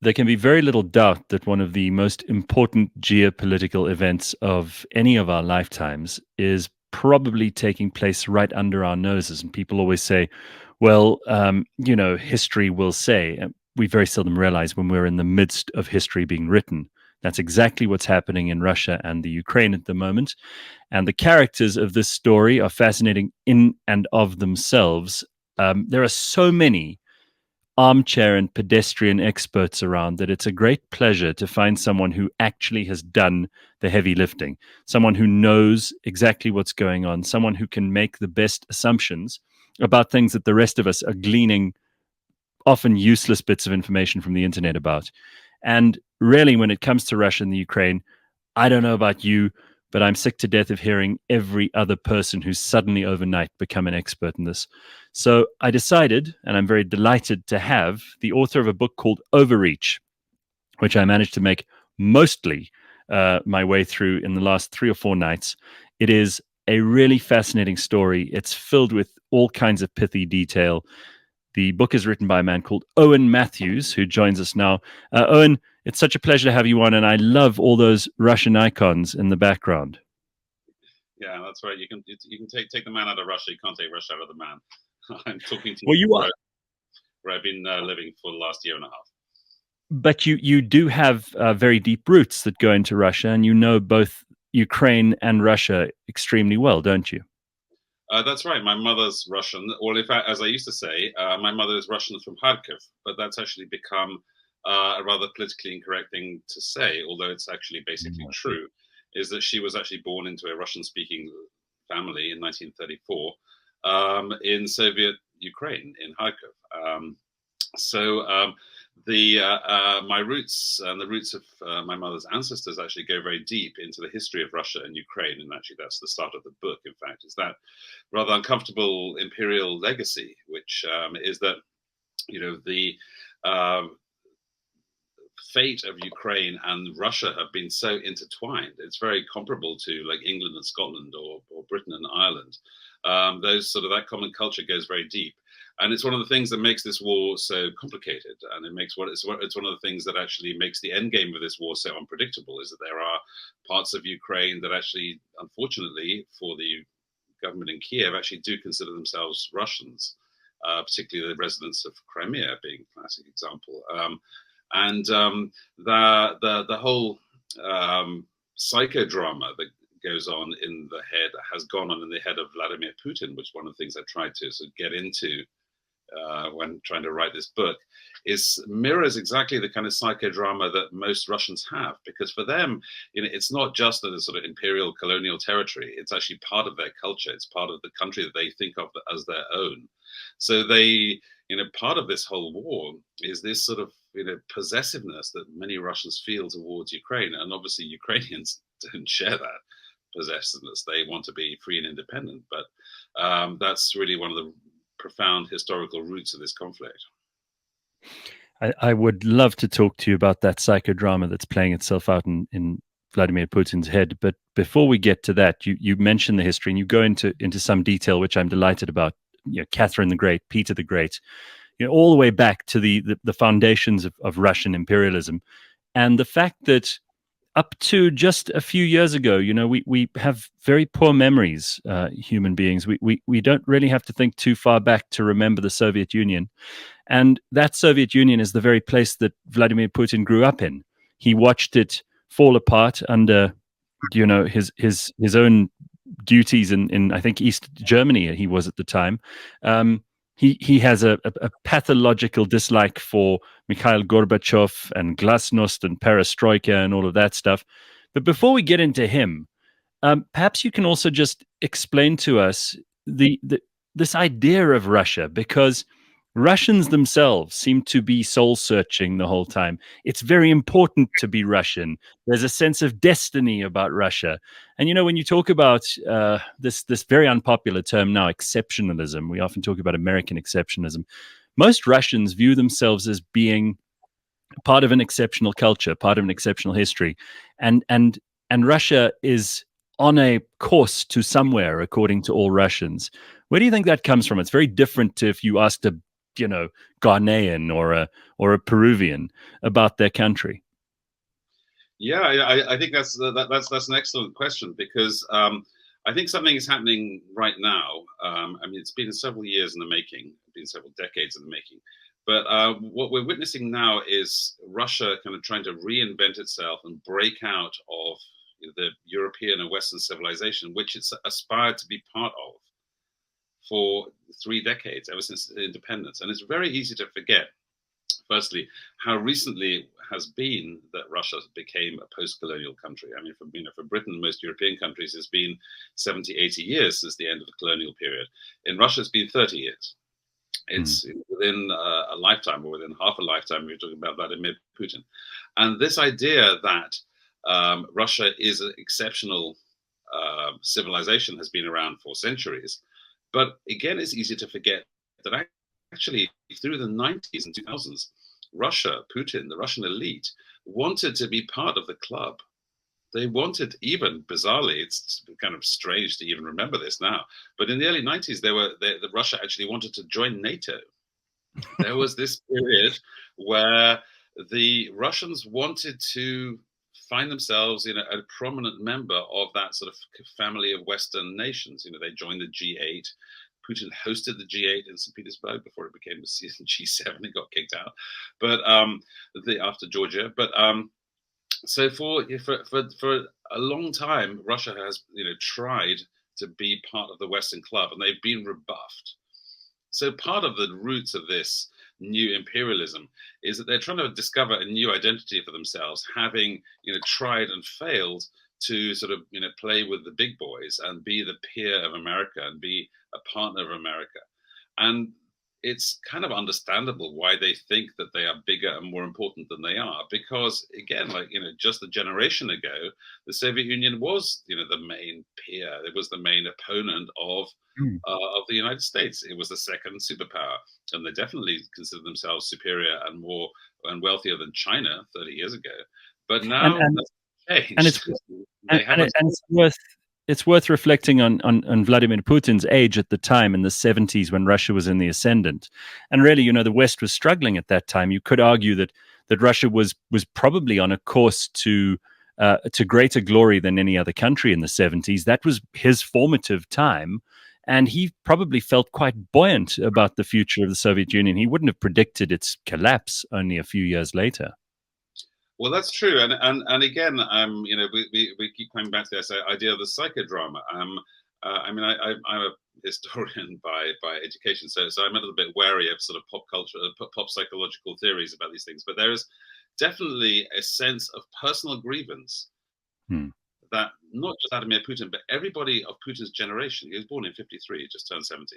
There can be very little doubt that one of the most important geopolitical events of any of our lifetimes is probably taking place right under our noses. And people always say, well, history will say. And we very seldom realize when we're in the midst of history being written. That's exactly what's happening in Russia and the Ukraine at the moment. And the characters of this story are fascinating in and of themselves. There are so many armchair and pedestrian experts around that it's a great pleasure to find someone who actually has done the heavy lifting, someone who knows exactly what's going on, someone who can make the best assumptions about things that the rest of us are gleaning often useless bits of information from the internet about. And really, when it comes to Russia and the Ukraine, I don't know about you, but I'm sick to death of hearing every other person who's suddenly overnight become an expert in this. So I decided, and I'm very delighted to have the author of a book called Overreach, which I managed to make mostly my way through in the last 3 or 4 nights. It is a really fascinating story. It's filled with all kinds of pithy detail. The book is written by a man called Owen Matthews, who joins us now. Owen, it's such a pleasure to have you on, and I love all those Russian icons in the background. Yeah, that's right. You can take the man out of Russia. You can't take Russia out of the man. I'm talking to you Well, you are, where I've been living for the last year and a half. but you do have very deep roots that go into Russia, and you know both Ukraine and Russia extremely well, don't you? That's right. My mother's Russian. Well, in fact, as I used to say, my mother is Russian from Kharkiv, but that's actually become a rather politically incorrect thing to say, although it's actually basically true, is that she was actually born into a Russian-speaking family in 1934 in Soviet Ukraine, in Kharkiv. So the my roots and the roots of my mother's ancestors actually go very deep into the history of Russia and Ukraine, and actually that's the start of the book. In fact, is that rather uncomfortable imperial legacy, which is that the fate of Ukraine and Russia have been so intertwined. It's very comparable to like England and Scotland or Britain and Ireland. Those sort of that common culture goes very deep. And it's one of the things that makes this war so complicated, and it's one of the things that actually makes the end game of this war so unpredictable. Is that there are parts of Ukraine that actually, unfortunately, for the government in Kiev, actually do consider themselves Russians, particularly the residents of Crimea being a classic example. And the whole psychodrama that goes on in the head has gone on in the head of Vladimir Putin, which one of the things I tried to sort of get into when trying to write this book, is mirrors exactly the kind of psychodrama that most Russians have, because for them, it's not just a sort of imperial colonial territory. It's actually part of their culture. It's part of the country that they think of as their own. So they, part of this whole war is this sort of, possessiveness that many Russians feel towards Ukraine. And obviously Ukrainians don't share that possessiveness. They want to be free and independent. But that's really one of the profound historical roots of this conflict. I would love to talk to you about that psychodrama that's playing itself out in Vladimir Putin's head. But before we get to that, you mentioned the history and you go into some detail, which I'm delighted about. Catherine the Great, Peter the Great, all the way back to the foundations of Russian imperialism, and the fact that up to just a few years ago, we have very poor memories, human beings. We don't really have to think too far back to remember the Soviet Union. And that Soviet Union is the very place that Vladimir Putin grew up in. He watched it fall apart under, his own duties in I think East Germany he was at the time. He has a pathological dislike for Mikhail Gorbachev and glasnost and perestroika and all of that stuff. But before we get into him, perhaps you can also just explain to us this idea of Russia, because Russians themselves seem to be soul searching the whole time. It's very important to be Russian. There's a sense of destiny about Russia. And, when you talk about this very unpopular term now, exceptionalism, we often talk about American exceptionalism. Most Russians view themselves as being part of an exceptional culture, part of an exceptional history. And Russia is on a course to somewhere, according to all Russians. Where do you think that comes from? It's very different to if you asked a Ghanaian or a Peruvian about their country? Yeah, I think that's an excellent question, because I think something is happening right now. I mean, it's been several years in the making, it's been several decades in the making. But what we're witnessing now is Russia kind of trying to reinvent itself and break out of the European and Western civilization, which it's aspired to be part of for 3 decades, ever since independence. And it's very easy to forget, firstly, how recently it has been that Russia became a post-colonial country. I mean, for Britain, most European countries, it's been 70, 80 years since the end of the colonial period. In Russia, it's been 30 years. It's within a lifetime, or within half a lifetime, we're talking about Vladimir Putin. And this idea that Russia is an exceptional civilization has been around for centuries. But again, it's easy to forget that actually through the 90s and 2000s, Russia, Putin, the Russian elite, wanted to be part of the club. They wanted, even bizarrely, it's kind of strange to even remember this now, but in the early 90s, Russia actually wanted to join NATO. There was this period where the Russians wanted to find themselves a prominent member of that sort of family of Western nations. They joined the G8. Putin hosted the G8 in St. Petersburg before it became the G7. It got kicked out, but after Georgia. But so for a long time, Russia has tried to be part of the Western club, and they've been rebuffed. So part of the roots of this new imperialism is that they're trying to discover a new identity for themselves, having tried and failed to sort of play with the big boys and be the peer of America and be a partner of America. And it's kind of understandable why they think that they are bigger and more important than they are, because again, just a generation ago, the Soviet Union was the main peer. It was the main opponent of the United States. It was the second superpower, and they definitely considered themselves superior and more and wealthier than China 30 years ago. But now that's changed. It's worth reflecting on Vladimir Putin's age at the time in the 70s, when Russia was in the ascendant. And really, the West was struggling at that time. You could argue that Russia was probably on a course to greater glory than any other country in the 70s. That was his formative time. And he probably felt quite buoyant about the future of the Soviet Union. He wouldn't have predicted its collapse only a few years later. Well, that's true, and again, we keep coming back to this idea of the psychodrama. I'm a historian by education, so I'm a little bit wary of sort of pop culture, pop psychological theories about these things. But there is definitely a sense of personal grievance that not just Vladimir Putin, but everybody of Putin's generation. He was born in '53, just turned 70.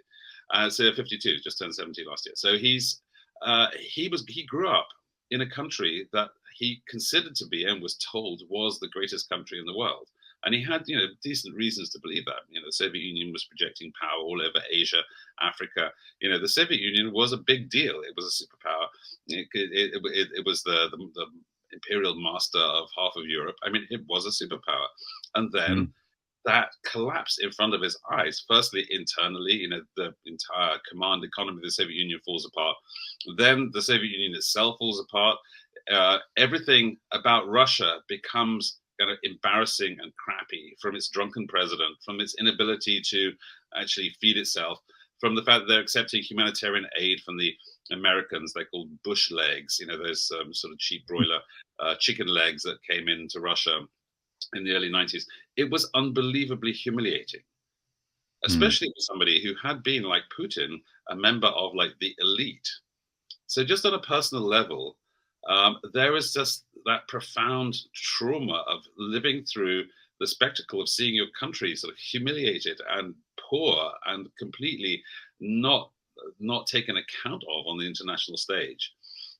So '52, just turned 70 last year. So he grew up in a country that he considered to be and was told was the greatest country in the world. And he had, decent reasons to believe that. The Soviet Union was projecting power all over Asia, Africa. The Soviet Union was a big deal. It was a superpower. It was the imperial master of half of Europe. I mean, it was a superpower. And then that collapsed in front of his eyes. Firstly, internally, the entire command economy of the Soviet Union falls apart. Then the Soviet Union itself falls apart. Everything about Russia becomes kind of embarrassing and crappy, from its drunken president, from its inability to actually feed itself, from the fact that they're accepting humanitarian aid from the Americans. They're called bush legs, those sort of cheap broiler chicken legs that came into Russia in the early 90s. It was unbelievably humiliating, especially for somebody who had been, like Putin, a member of the elite. So just on a personal level, there is just that profound trauma of living through the spectacle of seeing your country sort of humiliated and poor and completely not taken account of on the international stage.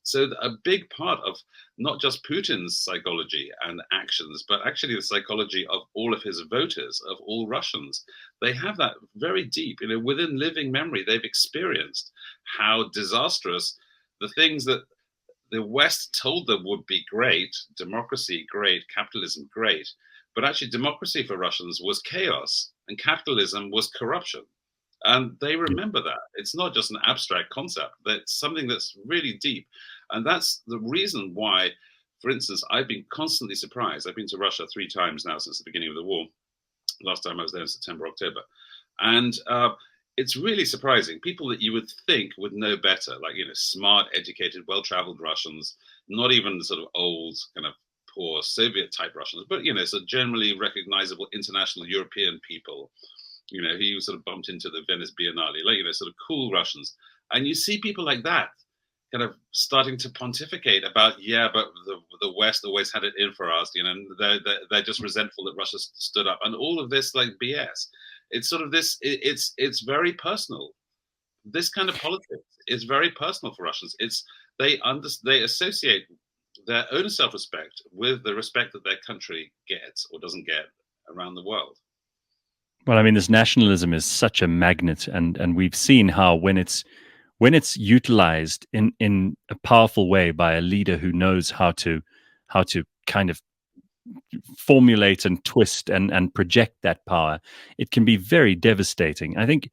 So a big part of not just Putin's psychology and actions, but actually the psychology of all of his voters, of all Russians, they have that very deep, within living memory. They've experienced how disastrous the things that the West told them would be great, democracy great, capitalism great, but actually democracy for Russians was chaos and capitalism was corruption. And they remember that. It's not just an abstract concept, that's something that's really deep. And that's the reason why, for instance, I've been constantly surprised. I've been to Russia 3 times now since the beginning of the war. Last time I was there in September, October. And it's really surprising. People that you would think would know better, like, smart, educated, well-traveled Russians, not even sort of old, kind of poor Soviet-type Russians, but, so generally recognizable international European people, he sort of bumped into the Venice Biennale, like, sort of cool Russians. And you see people like that kind of starting to pontificate about, but the West always had it in for us, and they're just resentful that Russia stood up, and all of this like BS. It's sort of this. It's very personal. This kind of politics is very personal for Russians. They associate their own self-respect with the respect that their country gets or doesn't get around the world. Well, I mean, this nationalism is such a magnet, and we've seen how when it's utilized in a powerful way by a leader who knows how to kind of formulate and twist and project that power, it can be very devastating. I think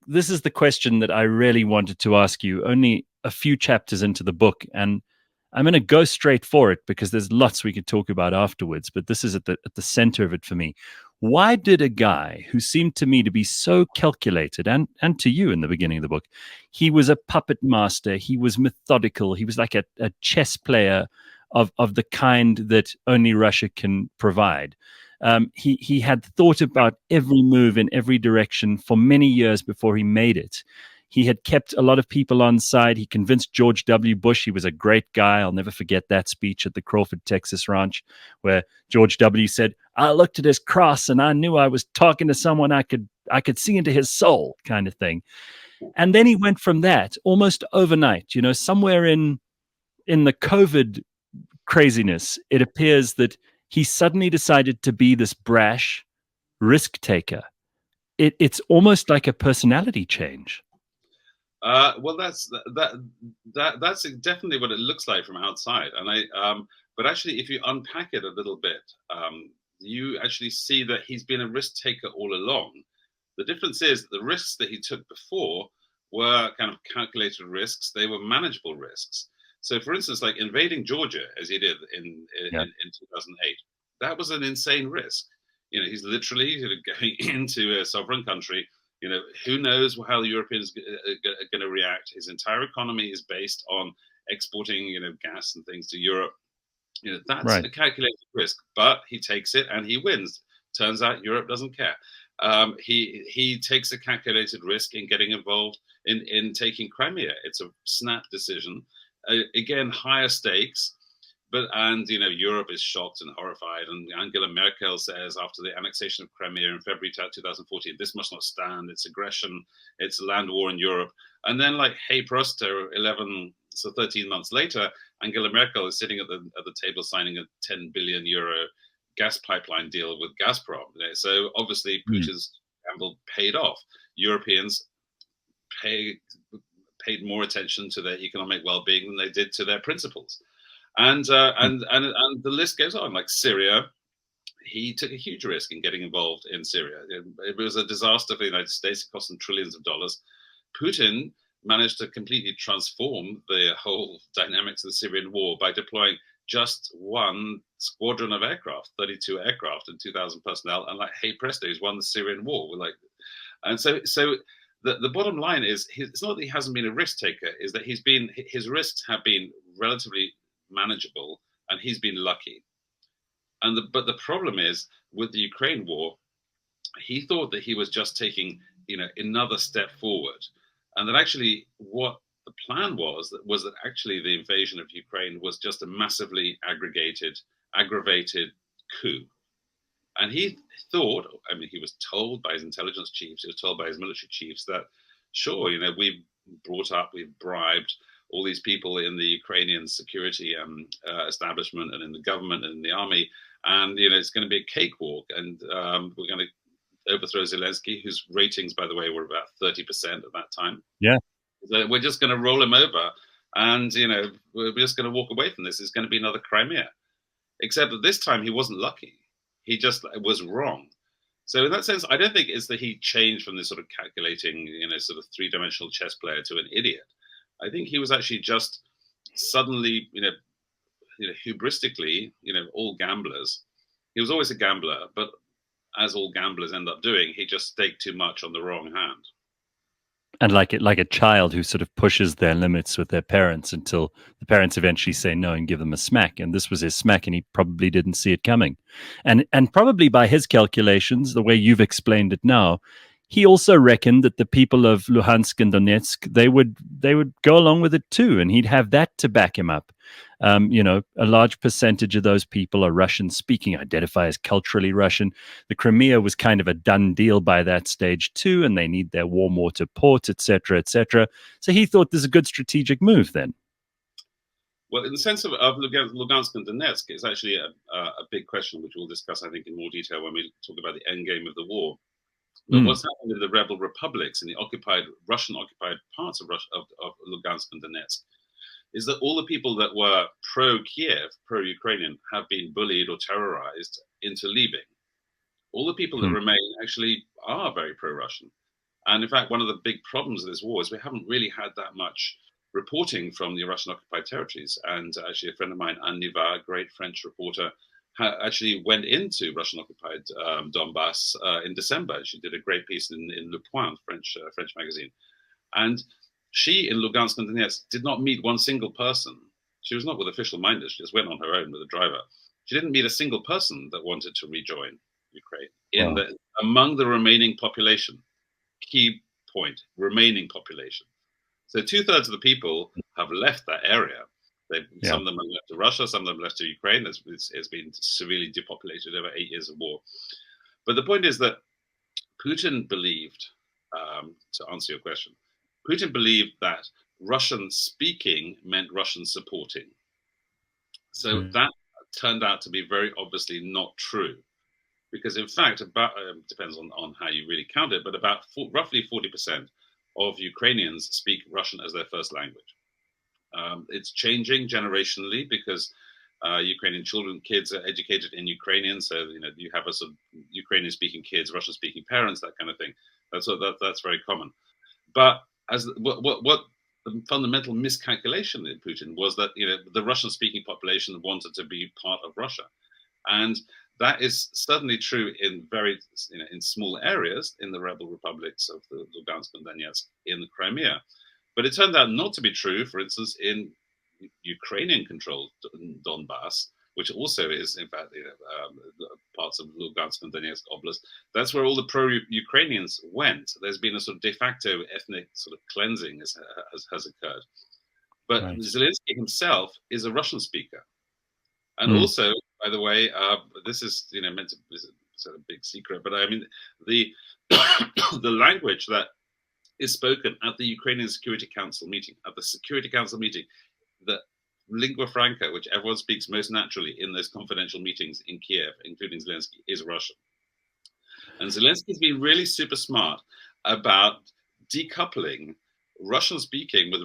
this is the question that I really wanted to ask you only a few chapters into the book, and I'm going to go straight for it because there's lots we could talk about afterwards, but this is at the center of it for me. Why did a guy who seemed to me to be so calculated, and to you in the beginning of the book, he was a puppet master, he was methodical, he was like a chess player of the kind that only Russia can provide. He had thought about every move in every direction for many years before he made it. He had kept a lot of people on side. He convinced George W. Bush he was a great guy. I'll never forget that speech at the Crawford, Texas ranch, where George W. said, "I looked at his cross and I knew I was talking to someone I could see into his soul," kind of thing. And then he went from that almost overnight. Somewhere in the COVID craziness, it appears that he suddenly decided to be this brash risk taker. It's almost like a personality change. Well, that's definitely what it looks like from outside, but actually, if you unpack it a little bit, you actually see that he's been a risk taker all along. The difference is that the risks that he took before were kind of calculated risks; they were manageable risks. So, for instance, like invading Georgia, as he did in 2008, that was an insane risk. He's literally going into a sovereign country. Who knows how the Europeans are going to react? His entire economy is based on exporting, gas and things to Europe. That's right. A calculated risk, but he takes it and he wins. Turns out Europe doesn't care. He takes a calculated risk in getting involved in taking Crimea. It's a snap decision. Again, higher stakes. And Europe is shocked and horrified. And Angela Merkel says after the annexation of Crimea in February 2014, this must not stand. It's aggression. It's a land war in Europe. And then, like, hey presto, 13 months later, Angela Merkel is sitting at the table signing a 10 billion euro gas pipeline deal with Gazprom. So obviously Putin's gamble paid off. Europeans paid more attention to their economic well-being than they did to their principles. And the list goes on. Like Syria, he took a huge risk in getting involved in Syria. It was a disaster for the United States. It cost them trillions of dollars. Putin managed to completely transform the whole dynamics of the Syrian war by deploying just one squadron of aircraft, 32 aircraft and 2,000 personnel, and like, hey presto, he's won the Syrian war. The bottom line is, it's not that he hasn't been a risk taker, is that his risks have been relatively manageable, and he's been lucky. But the problem is with the Ukraine war, he thought that he was just taking another step forward, and that actually what the plan was that actually the invasion of Ukraine was just a massively aggravated coup. And he thought, he was told by his intelligence chiefs, he was told by his military chiefs that, sure, we've bribed all these people in the Ukrainian security establishment and in the government and in the army, and it's going to be a cakewalk, and we're going to overthrow Zelensky, whose ratings, by the way, were about 30% at that time. Yeah, so we're just going to roll him over, and we're just going to walk away from this. It's going to be another Crimea, except that this time he wasn't lucky. He just was wrong. So in that sense, I don't think it's that he changed from this sort of calculating, sort of three-dimensional chess player to an idiot. I think he was actually just suddenly, hubristically, all gamblers. He was always a gambler, but as all gamblers end up doing, he just staked too much on the wrong hand. And like a child who sort of pushes their limits with their parents until the parents eventually say no and give them a smack. And this was his smack, and he probably didn't see it coming. And probably by his calculations, the way you've explained it now, he also reckoned that the people of Luhansk and Donetsk, they would go along with it too, and he'd have that to back him up. A large percentage of those people are Russian speaking, identify as culturally Russian. The Crimea was kind of a done deal by that stage too, and they need their warm water port, etc., etc. So he thought this is a good strategic move then. Well, in the sense of Lugansk and Donetsk, it's actually a big question, which we'll discuss, I think, in more detail when we talk about the end game of the war. But what's happened in the rebel republics, in the Russian-occupied parts of Lugansk and Donetsk, is that all the people that were pro-Kiev, pro-Ukrainian, have been bullied or terrorized into leaving. All the people that remain actually are very pro-Russian. And in fact, one of the big problems of this war is we haven't really had that much reporting from the Russian-occupied territories. And actually, a friend of mine, Anne Niva, a great French reporter, actually went into Russian-occupied Donbass in December. She did a great piece in Le Point, French magazine. And she, in Lugansk and Donetsk, did not meet one single person. She was not with official minders. She just went on her own with a driver. She didn't meet a single person that wanted to rejoin Ukraine among the remaining population. Key point, remaining population. So 2/3 of the people have left that area. Some of them have left to Russia, some of them left to Ukraine. It's been severely depopulated over 8 years of war. But the point is that Putin believed, to answer your question, Putin believed that Russian speaking meant Russian supporting. So that turned out to be very obviously not true. Because in fact, depends on how you really count it, but about roughly 40% of Ukrainians speak Russian as their first language. It's changing generationally because Ukrainian kids are educated in Ukrainian, so you have a sort of Ukrainian-speaking kids, Russian-speaking parents, that kind of thing. That's very common. But what the fundamental miscalculation in Putin was that the Russian-speaking population wanted to be part of Russia, and that is certainly true in in small areas in the rebel republics of the Lugansk and Donetsk in the Crimea. But it turned out not to be true, for instance, in Ukrainian-controlled Donbass, which also is, in fact, parts of Lugansk and Donetsk Oblast. That's where all the pro-Ukrainians went. There's been a sort of de facto ethnic sort of cleansing has occurred. But Zelensky himself is a Russian speaker. And also, by the way, this is meant to be a big secret, but I mean the the language that is spoken at the Ukrainian Security Council meeting, the lingua franca, which everyone speaks most naturally in those confidential meetings in Kiev, including Zelensky, is Russian. And Zelensky's been really super smart about decoupling Russian speaking with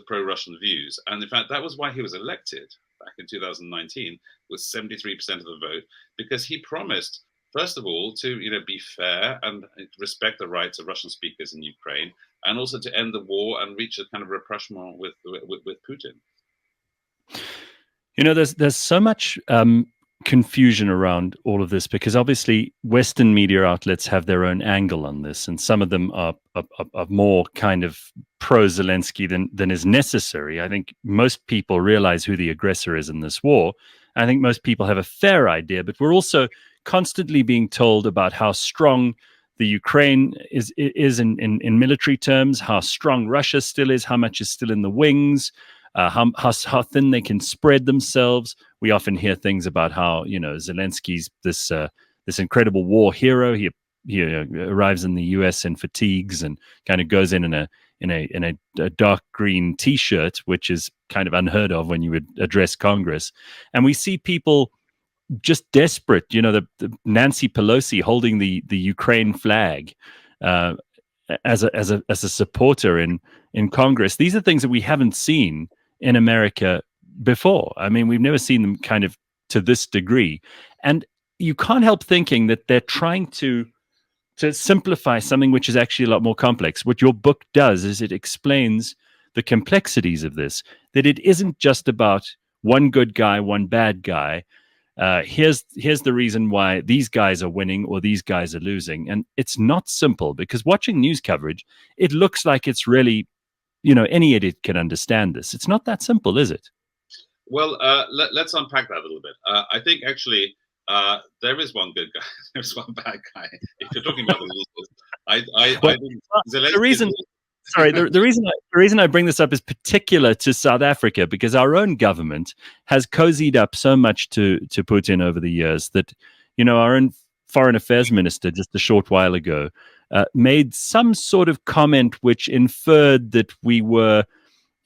pro-Russian views. And in fact, that was why he was elected back in 2019 with 73% of the vote, because he promised, first of all, to be fair and respect the rights of Russian speakers in Ukraine, and also to end the war and reach a kind of rapprochement with Putin. There's so much confusion around all of this, because obviously Western media outlets have their own angle on this, and some of them are more kind of pro-Zelensky than is necessary. I think most people realize who the aggressor is in this war. I think most people have a fair idea, but we're also constantly being told about how strong the Ukraine is in military terms, how strong Russia still is, how much is still in the wings, how thin they can spread themselves. We often hear things about how Zelensky's this incredible war hero. He arrives in the U.S. in fatigues and kind of goes in a dark green T-shirt, which is kind of unheard of when you would address Congress. And we see people just desperate. The Nancy Pelosi holding the Ukraine flag as a supporter in Congress. These are things that we haven't seen in America before. I mean, we've never seen them kind of to this degree. And you can't help thinking that they're trying to simplify something which is actually a lot more complex. What your book does is it explains the complexities of this, that it isn't just about one good guy, one bad guy. Here's the reason why these guys are winning or these guys are losing. And it's not simple, because watching news coverage, it looks like it's really, any idiot can understand this. It's not that simple, is it? Well, let's unpack that a little bit. I think actually there is one good guy, there's one bad guy. If you're talking about the losers, Well, I think the Zelensky. reason sorry, the reason I bring this up is particular to South Africa, because our own government has cozied up so much to Putin over the years that, our own foreign affairs minister just a short while ago made some sort of comment which inferred that we were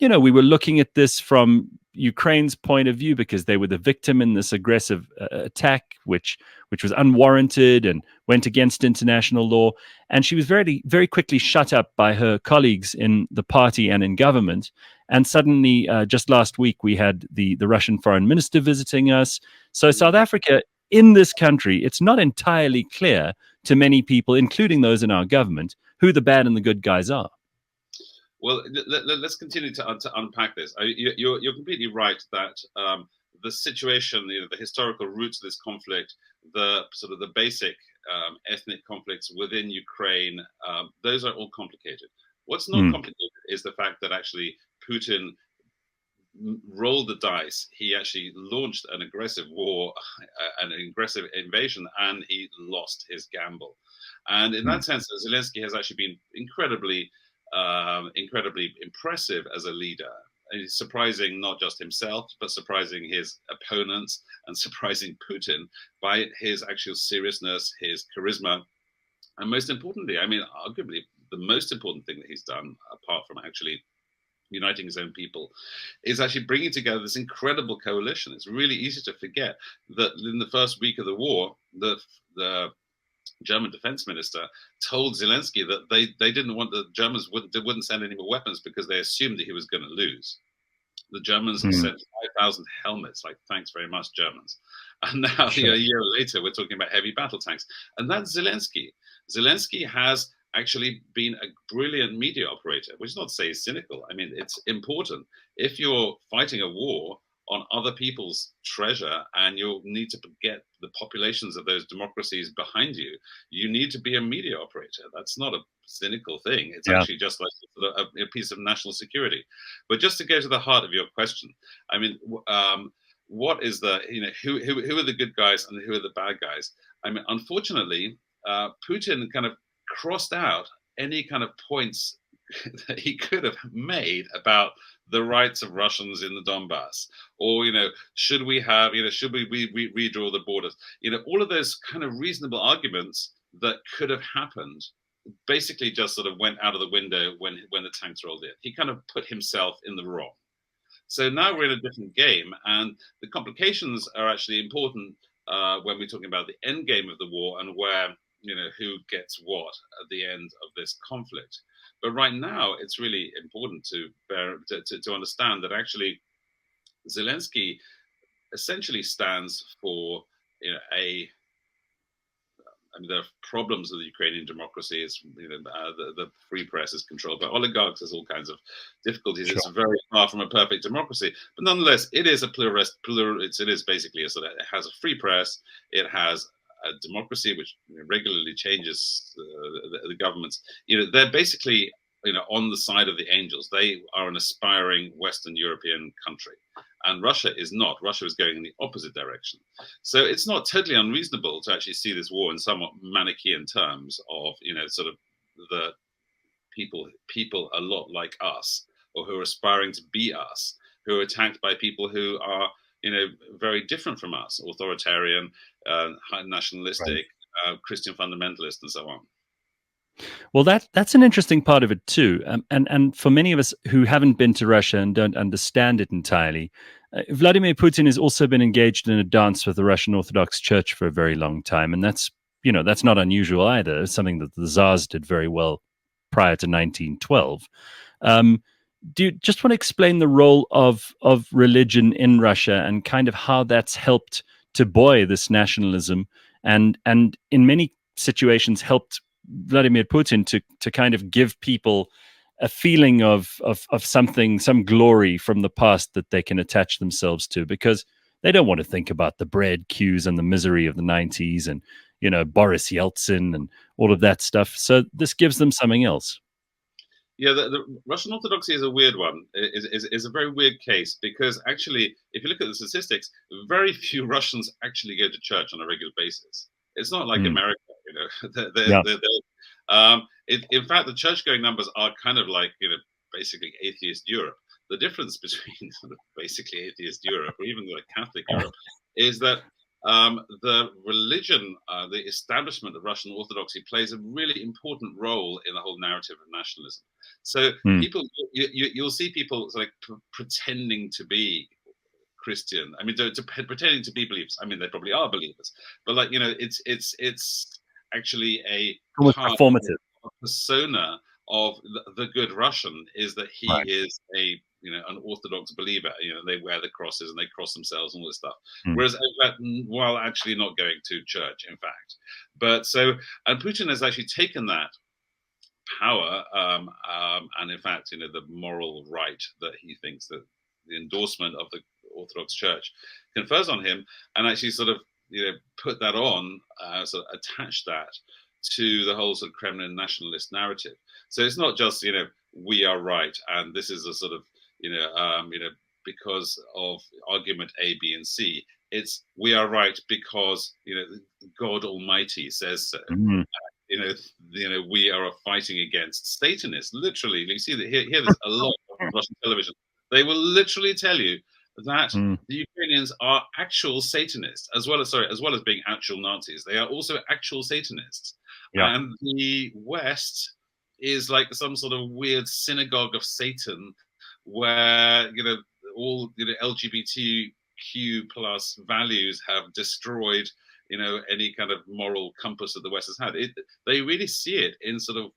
looking at this from Ukraine's point of view, because they were the victim in this aggressive attack, which was unwarranted and went against international law. And she was very, very quickly shut up by her colleagues in the party and in government. And suddenly, just last week, we had the Russian foreign minister visiting us. So South Africa, in this country, it's not entirely clear to many people, including those in our government, who the bad and the good guys are. Well, let's continue to unpack this. You're completely right that the situation, the historical roots of this conflict, the sort of the basic ethnic conflicts within Ukraine, those are all complicated. What's not complicated is the fact that actually Putin rolled the dice. He actually launched an aggressive war, an aggressive invasion, and he lost his gamble. And in that sense, Zelensky has actually been incredibly impressive as a leader. And he's surprising not just himself, but surprising his opponents and surprising Putin by his actual seriousness, his charisma, and most importantly, I mean, arguably the most important thing that he's done, apart from actually uniting his own people, is actually bringing together this incredible coalition. It's really easy to forget that in the first week of the war, the German defense minister told Zelensky that they didn't want the Germans wouldn't send any more weapons because they assumed that he was going to lose. The Germans sent 5,000 helmets, like, thanks very much, Germans. And now, a year later, we're talking about heavy battle tanks. And that's Zelensky. Zelensky has actually been a brilliant media operator, which is not to say he's cynical. I mean, it's important. If you're fighting a war on other people's treasure and you need to get the populations of those democracies behind you, you need to be a media operator. That's not a cynical thing. It's actually just like a piece of national security. But just to go to the heart of your question, I mean, what is the, who are the good guys and who are the bad guys? I mean, unfortunately, Putin kind of crossed out any kind of points that he could have made about the rights of Russians in the Donbass, or should we redraw the borders? All of those kind of reasonable arguments that could have happened basically just sort of went out of the window when the tanks rolled in. He kind of put himself in the wrong. So now we're in a different game, and the complications are actually important when we're talking about the end game of the war and where who gets what at the end of this conflict. But right now, it's really important to understand that actually Zelensky essentially stands for there are problems with the Ukrainian democracy. It's the free press is controlled by oligarchs. There's all kinds of difficulties. Sure. It's very far from a perfect democracy, but nonetheless, it is a pluralist. It is basically it has a free press. It has a democracy which regularly changes the governments. They're basically on the side of the angels. They are an aspiring Western European country, and Russia is not. Russia is going in the opposite direction. So it's not totally unreasonable to actually see this war in somewhat Manichaean terms of sort of the people a lot like us, or who are aspiring to be us, who are attacked by people who are very different from us, authoritarian, nationalistic, Christian fundamentalists, and so on. Well, that's an interesting part of it too, and for many of us who haven't been to Russia and don't understand it entirely, Vladimir Putin has also been engaged in a dance with the Russian Orthodox Church for a very long time, and that's not unusual either. It's something that the Tsars did very well prior to 1912. Do you just want to explain the role of religion in Russia and kind of how that's helped to buoy this nationalism, and in many situations helped Vladimir Putin to kind of give people a feeling of something, some glory from the past that they can attach themselves to, because they don't want to think about the bread queues and the misery of the 90s and, Boris Yeltsin and all of that stuff. So this gives them something else. Yeah, the Russian Orthodoxy is a weird one. Is a very weird case because actually, if you look at the statistics, very few Russians actually go to church on a regular basis. It's not like Mm. America, Yeah. In fact, the church-going numbers are kind of like basically atheist Europe. The difference between sort of basically atheist Europe or even like Catholic Europe is that the religion, the establishment of Russian Orthodoxy plays a really important role in the whole narrative of nationalism. So Mm. people, you'll see people like pretending to be Christian. I mean, pretending to be believers. I mean, they probably are believers, but like it's actually a Almost part performative. of the persona of the good Russian is that he Right. is a an Orthodox believer. They wear the crosses and they cross themselves and all this stuff. Mm. Whereas while actually not going to church, in fact. But and Putin has actually taken that power and in fact the moral right that he thinks that the endorsement of the Orthodox Church confers on him, and actually sort of put that on, sort of attach that to the whole sort of Kremlin nationalist narrative. So it's not just we are right and this is a sort of because of argument A, B, and C. It's we are right because God Almighty says so. Mm. We are fighting against Satanists. Literally, you see that here. There's a lot on Russian television. They will literally tell you that the Ukrainians are actual Satanists, as well as being actual Nazis. They are also actual Satanists, Yeah. and the West is like some sort of weird synagogue of Satan, where all LGBTQ plus values have destroyed any kind of moral compass that the West has had. They really see it in sort of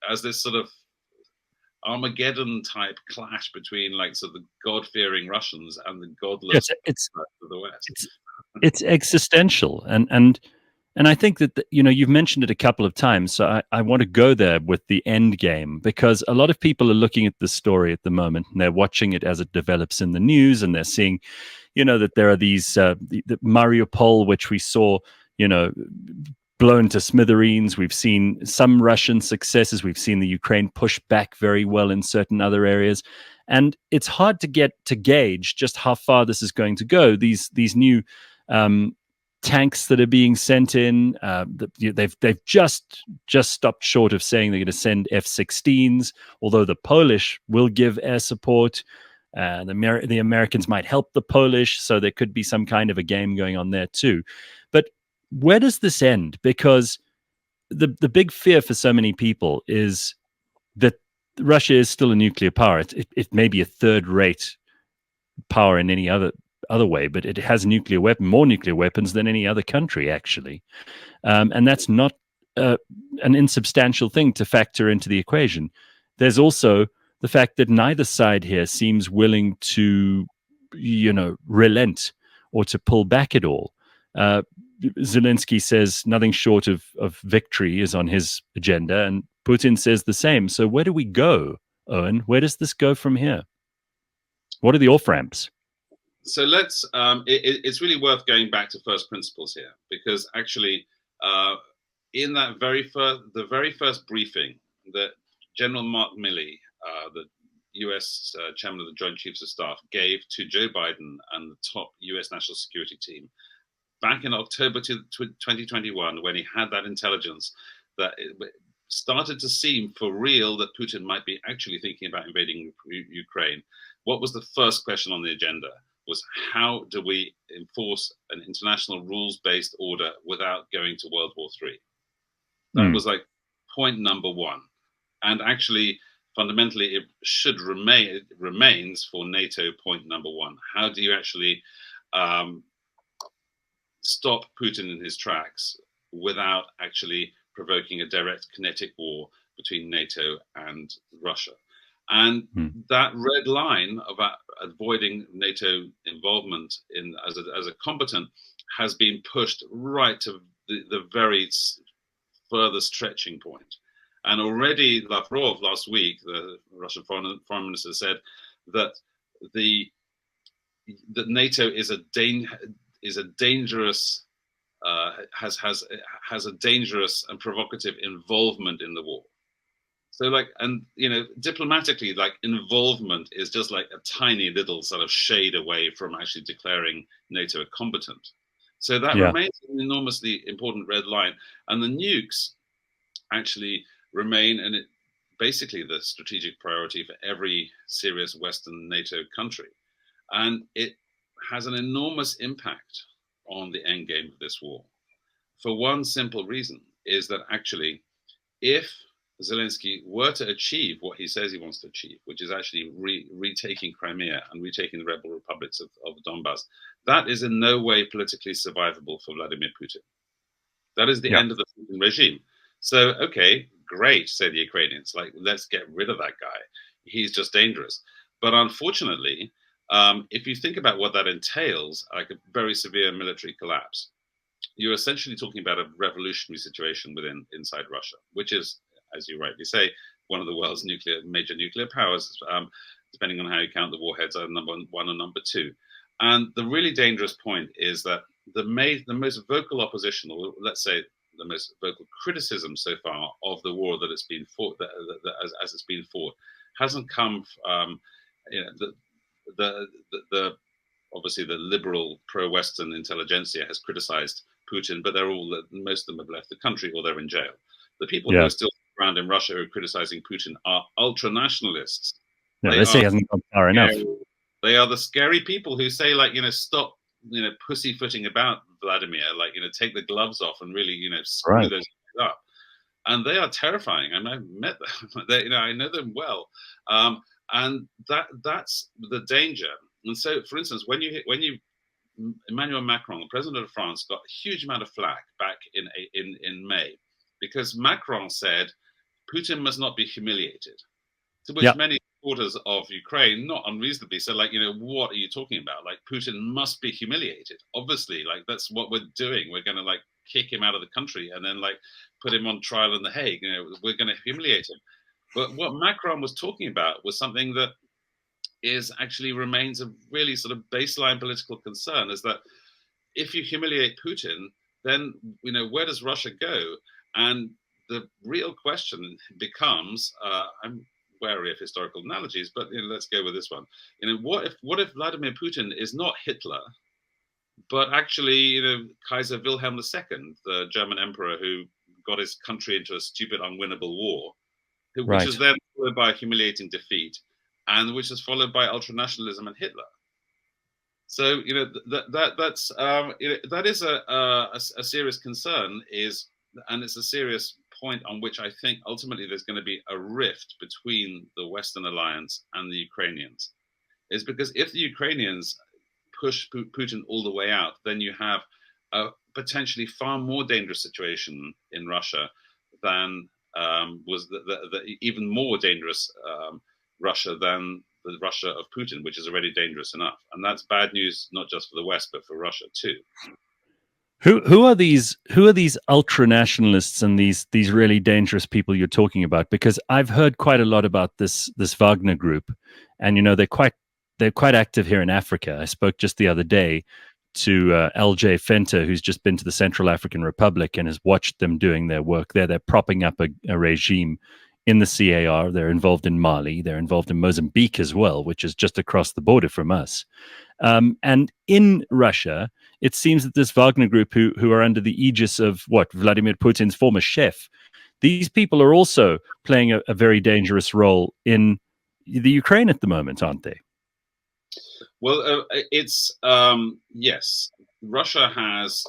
as this sort of Armageddon type clash between like sort of the God-fearing Russians and the godless of the West. It's existential, and I think that you've mentioned it a couple of times, so I want to go there with the end game, because a lot of people are looking at this story at the moment and they're watching it as it develops in the news, and they're seeing that there are these the Mariupol, which we saw blown to smithereens. We've seen some Russian successes. We've seen the Ukraine push back very well in certain other areas. And it's hard to get to gauge just how far this is going to go. These new tanks that are being sent in, they've just stopped short of saying they're going to send F-16s, although the Polish will give air support. The Americans might help the Polish, so there could be some kind of a game going on there too. But where does this end? Because the big fear for so many people is that Russia is still a nuclear power. It may be a third-rate power in any other way, but it has more nuclear weapons than any other country, actually. And that's not an insubstantial thing to factor into the equation. There's also the fact that neither side here seems willing to, relent or to pull back at all. Zelensky says nothing short of victory is on his agenda, and Putin says the same. So where do we go, Owen? Where does this go from here? What are the off-ramps? So it's really worth going back to first principles here, because actually in that the very first briefing that General Mark Milley, the US chairman of the Joint Chiefs of Staff, gave to Joe Biden and the top US national security team back in October 2021, when he had that intelligence that it started to seem for real that Putin might be actually thinking about invading Ukraine, what was the first question on the agenda? Was how do we enforce an international rules-based order without going to World War III? That was like point number one. And actually, fundamentally, it remains for NATO point number one. How do you actually stop Putin in his tracks without actually provoking a direct kinetic war between NATO and Russia? And Hmm. that red line about avoiding NATO involvement as a combatant has been pushed right to the very further stretching point. And already Lavrov last week, the Russian foreign minister, said that that NATO is a dangerous has a dangerous and provocative involvement in the war. So and diplomatically, involvement is just like a tiny little sort of shade away from actually declaring NATO a combatant. So that remains an enormously important red line. And the nukes actually remain, and basically the strategic priority for every serious Western NATO country. And it has an enormous impact on the end game of this war. For one simple reason, is that actually, if Zelensky were to achieve what he says he wants to achieve, which is actually retaking Crimea and retaking the rebel republics of Donbass, that is in no way politically survivable for Vladimir Putin. That is the end of the Putin regime. So, okay, great, say the Ukrainians, let's get rid of that guy. He's just dangerous. But unfortunately, if you think about what that entails, like a very severe military collapse, you're essentially talking about a revolutionary situation inside Russia, which is, as you rightly say, one of the world's major nuclear powers, depending on how you count the warheads, are number one and number two. And the really dangerous point is that the most vocal opposition, or let's say the most vocal criticism so far of the war that it's been fought, as it's been fought, hasn't come. Obviously the liberal pro-Western intelligentsia has criticized Putin, but most of them have left the country or they're in jail. The people who are still around in Russia who are criticizing Putin are ultra-nationalists. Yeah, they say he hasn't gone far enough. They are the scary people who say, stop, pussyfooting about Vladimir, take the gloves off and really, screw those up. And they are terrifying. I mean, I've met them. I know them well. And that's the danger. And so, for instance, when Emmanuel Macron, the president of France, got a huge amount of flack back in May because Macron said Putin must not be humiliated. To which many supporters of Ukraine, not unreasonably, said, what are you talking about? Putin must be humiliated. Obviously, that's what we're doing. We're going to kick him out of the country and then put him on trial in The Hague. We're going to humiliate him. But what Macron was talking about was something that actually remains a really sort of baseline political concern, is that if you humiliate Putin, then where does Russia go? And the real question becomes, I'm wary of historical analogies, but let's go with this one. What if Vladimir Putin is not Hitler, but actually Kaiser Wilhelm II, the German emperor who got his country into a stupid, unwinnable war, which is then followed by a humiliating defeat, and which is followed by ultranationalism and Hitler. So that is a serious concern, and it's a serious point on which I think ultimately there's going to be a rift between the Western alliance and the Ukrainians. Is because if the Ukrainians push Putin all the way out, then you have a potentially far more dangerous situation in Russia than was the even more dangerous Russia than the Russia of Putin, which is already dangerous enough. And that's bad news, not just for the West, but for Russia too. Who are these ultra nationalists and these really dangerous people you're talking about? Because I've heard quite a lot about this Wagner group, and they're quite active here in Africa. I spoke just the other day to LJ Fenter, who's just been to the Central African Republic and has watched them doing their work there. They're propping up a regime in the CAR. They're involved in Mali. They're involved in Mozambique as well, which is just across the border from us. And in Russia, it seems that this Wagner group, who are under the aegis of Vladimir Putin's former chef, these people are also playing a very dangerous role in the Ukraine at the moment, aren't they? Well, it's yes. Russia has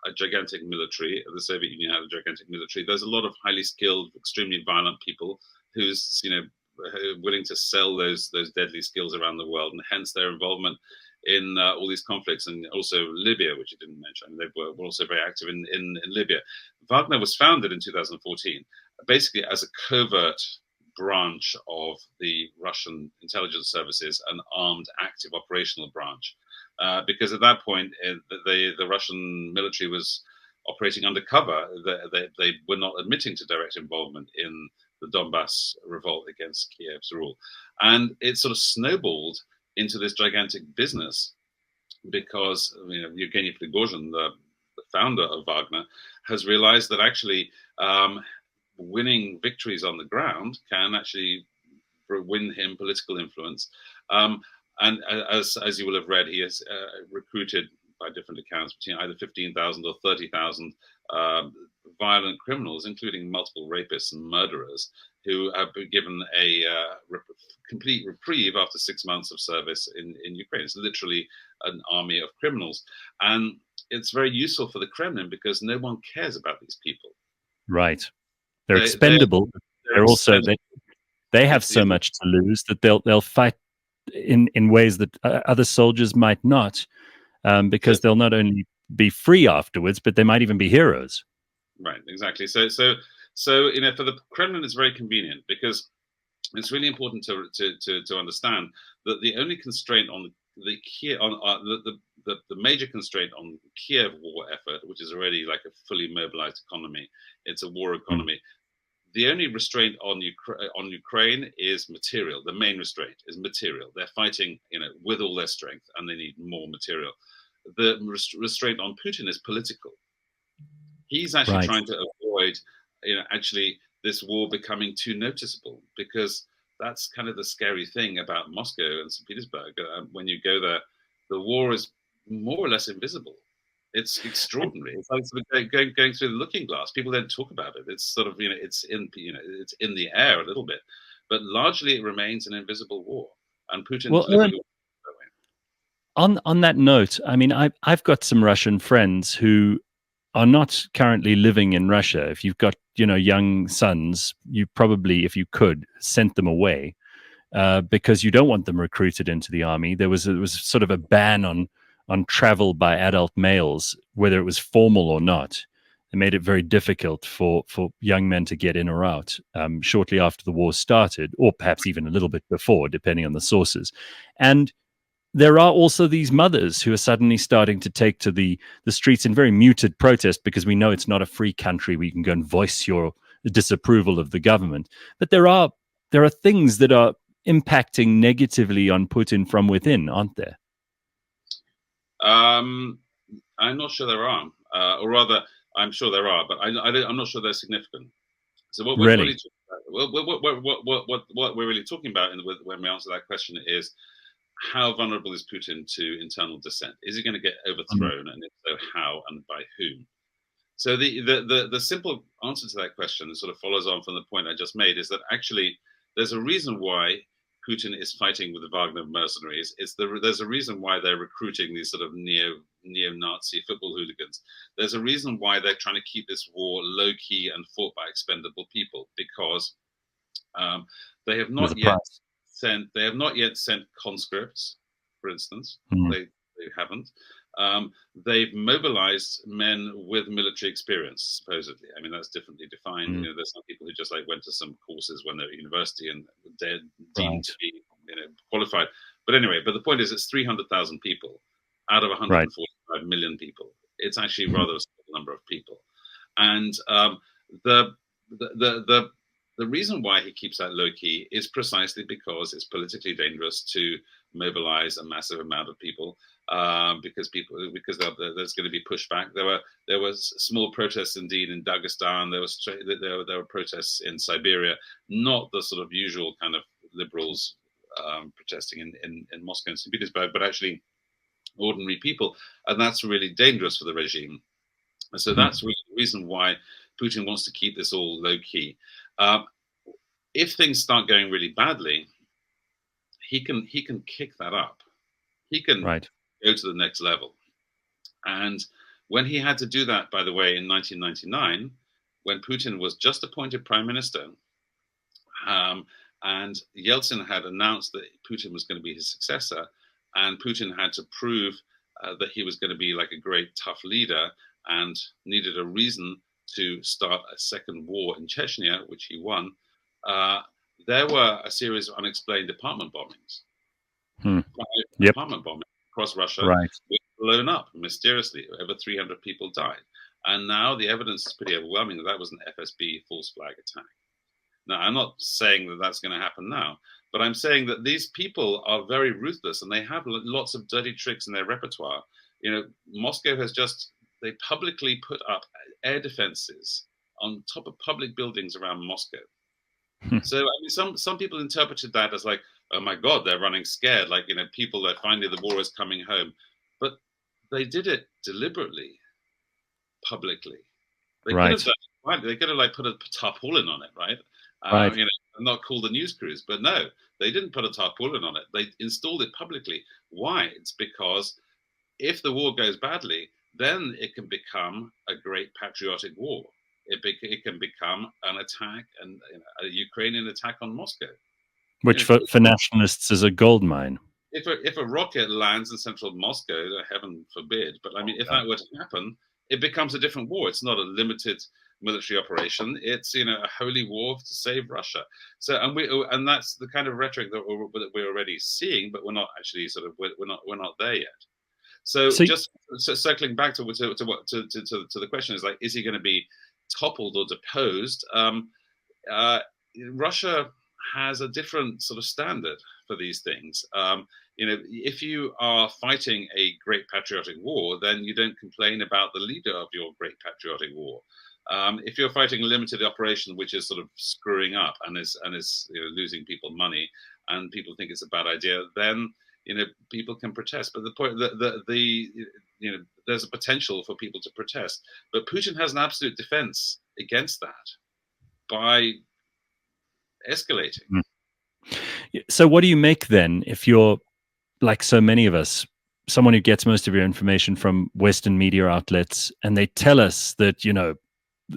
a gigantic military. The Soviet Union had a gigantic military. There's a lot of highly skilled, extremely violent people who's willing to sell those deadly skills around the world, and hence their involvement in all these conflicts, and also Libya, which you didn't mention. They were also very active in Libya. Wagner was founded in 2014, basically as a covert branch of the Russian intelligence services, an armed, active operational branch. Because at that point, the Russian military was operating undercover. They were not admitting to direct involvement in the Donbass revolt against Kiev's rule. And it sort of snowballed into this gigantic business because Yevgeny Prigozhin, the founder of Wagner, has realized that actually winning victories on the ground can actually win him political influence. And as you will have read, he has recruited, by different accounts, between either 15,000 or 30,000 violent criminals, including multiple rapists and murderers, who have been given a complete reprieve after 6 months of service in Ukraine. It's literally an army of criminals. And it's very useful for the Kremlin because no one cares about these people. Right. They're expendable. They're also they have so much to lose that they'll fight in ways that other soldiers might not, because they'll not only be free afterwards, but they might even be heroes. Right, exactly. So for the Kremlin, it's very convenient because it's really important to understand that the only constraint on the major constraint on the Kiev war effort, which is already like a fully mobilized economy, it's a war economy. The only restraint on Ukraine is material. The main restraint is material. They're fighting, with all their strength, and they need more material. The restraint on Putin is political. He's actually trying to avoid, actually this war becoming too noticeable, because that's kind of the scary thing about Moscow and St. Petersburg. When you go there, the war is more or less invisible. It's extraordinary. It's like sort of going through the looking glass. People don't talk about it. It's sort of it's in the air a little bit, but largely it remains an invisible war. And Putin. Well, on that note, I mean, I've got some Russian friends who are not currently living in Russia. If you've got young sons, you probably, if you could, sent them away, because you don't want them recruited into the army. There was sort of a ban on travel by adult males, whether it was formal or not. It made it very difficult for young men to get in or out, shortly after the war started, or perhaps even a little bit before, depending on the sources. And there are also these mothers who are suddenly starting to take to the streets in very muted protest, because we know it's not a free country where you can go and voice your disapproval of the government. But there are things that are impacting negatively on Putin from within, aren't there? I'm not sure there are, or rather, I'm sure there are, but I'm not sure they're significant. So what we're really what we're really talking about when we answer that question is, how vulnerable is Putin to internal dissent? Is he going to get overthrown, and if so, how and by whom? So the simple answer to that question sort of follows on from the point I just made, is that actually there's a reason why Putin is fighting with the Wagner mercenaries. There's a reason why they're recruiting these sort of neo-Nazi football hooligans. There's a reason why they're trying to keep this war low-key and fought by expendable people, because they have not yet sent conscripts, for instance. They haven't. They've mobilized men with military experience, supposedly. I mean, that's differently defined. There's some people who just went to some courses when they were at university and they're deemed to be qualified. But anyway, the point is, it's 300,000 people out of 145 million people. It's actually rather a small number of people. And the reason why he keeps that low key is precisely because it's politically dangerous to mobilize a massive amount of people, because there's going to be pushback. There was small protests indeed in Dagestan. There were protests in Siberia, not the sort of usual kind of liberals protesting in Moscow and St. Petersburg, but actually ordinary people, and that's really dangerous for the regime. And so that's really the reason why Putin wants to keep this all low key. If things start going really badly, he can kick that up. He can go to the next level. And when he had to do that, by the way, in 1999, when Putin was just appointed prime minister, and Yeltsin had announced that Putin was going to be his successor, and Putin had to prove that he was going to be like a great tough leader and needed a reason to start a second war in Chechnya, which he won. there were a series of unexplained apartment bombings. Hmm. 5 Yep. apartment bombings across Russia, Right. blown up mysteriously. Over 300 people died. And now the evidence is pretty overwhelming that was an FSB false flag attack. Now, I'm not saying that that's going to happen now, but I'm saying that these people are very ruthless and they have lots of dirty tricks in their repertoire. Moscow has they publicly put up air defenses on top of public buildings around Moscow. So, I mean, some people interpreted that as like, oh my God, they're running scared. Like, people that finally the war is coming home. But they did it deliberately, publicly. They could have done it. They could have put a tarpaulin on it, right? Right. Not called the news crews, but no, they didn't put a tarpaulin on it. They installed it publicly. Why? It's because if the war goes badly, then it can become a great patriotic war. It can become an attack, and a Ukrainian attack on Moscow. Which for nationalists is a gold mine. If a rocket lands in central Moscow, heaven forbid, but I mean, if that were to happen, it becomes a different war. It's not a limited military operation. It's a holy war to save Russia. So and that's the kind of rhetoric that we're already seeing, but we're not actually we're not there yet. So just circling back to the question is like, is he going to be toppled or deposed? Russia has a different sort of standard for these things. If you are fighting a great patriotic war, then you don't complain about the leader of your great patriotic war. If you're fighting a limited operation which is sort of screwing up and is losing people money, and people think it's a bad idea, then people can protest. But the point there's a potential for people to protest. But Putin has an absolute defense against that by escalating. So what do you make then if you're like so many of us, someone who gets most of your information from Western media outlets, and they tell us that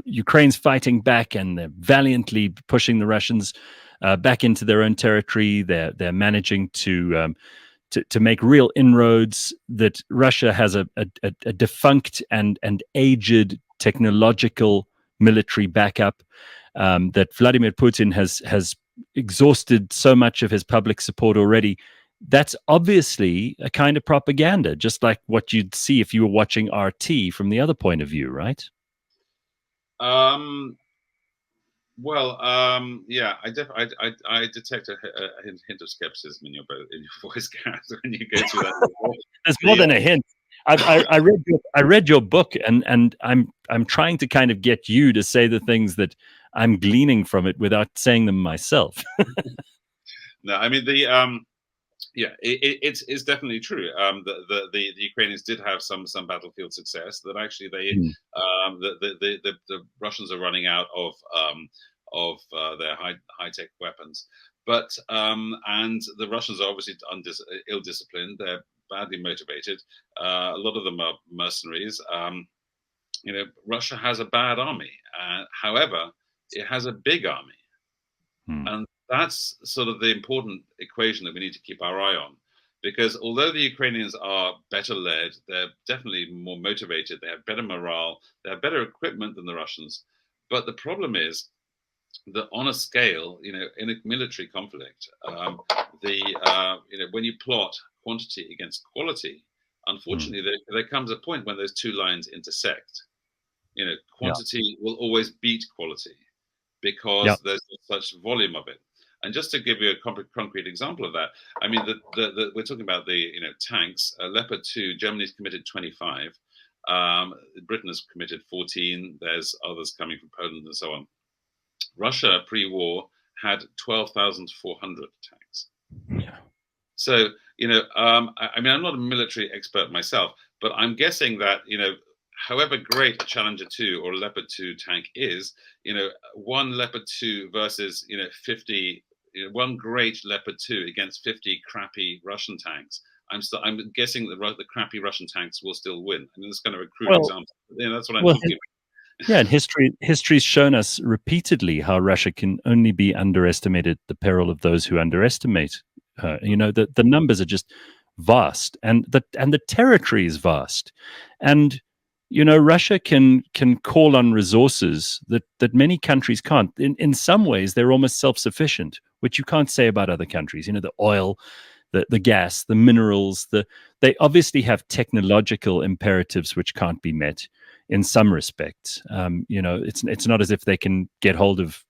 Ukraine's fighting back and they're valiantly pushing the Russians back into their own territory. They're managing to make real inroads. That Russia has a defunct and aged technological military backup. That Vladimir Putin has exhausted so much of his public support already. That's obviously a kind of propaganda, just like what you'd see if you were watching RT from the other point of view, right? Yeah, I detect a hint of skepticism in your voice, Gareth, when you go through that. There's more than a hint. I read your book, and I'm trying to kind of get you to say the things that I'm gleaning from it without saying them myself. No, I mean it's definitely true. The Ukrainians did have some battlefield success. That actually the Russians are running out of their high tech weapons, but and the Russians are obviously ill disciplined. They're badly motivated. A lot of them are mercenaries. Russia has a bad army. However, it has a big army, and that's sort of the important equation that we need to keep our eye on. Because although the Ukrainians are better led, they're definitely more motivated, they have better morale, they have better equipment than the Russians. But the problem is that on a scale, in a military conflict, when you plot quantity against quality, unfortunately, there comes a point when those two lines intersect. Quantity will always beat quality because there's such volume of it. And just to give you a concrete example of that, I mean, we're talking about the tanks. Leopard 2, Germany's committed 25. Britain has committed 14. There's others coming from Poland and so on. Russia pre-war had 12,400 tanks. Yeah. So I mean, I'm not a military expert myself, but I'm guessing that however great a Challenger 2 or a Leopard 2 tank is, one Leopard 2 versus 50. One great Leopard 2 against 50 crappy Russian tanks. I'm guessing the crappy Russian tanks will still win. I mean, that's kind of a crude example. That's what I'm talking about. Yeah, and history's shown us repeatedly how Russia can only be underestimated at the peril of those who underestimate her. The numbers are just vast, and the territory is vast, and Russia can call on resources that many countries can't. In some ways, they're almost self-sufficient, which you can't say about other countries. The oil, the gas, the minerals. They obviously have technological imperatives which can't be met in some respects. It's not as if they can get hold of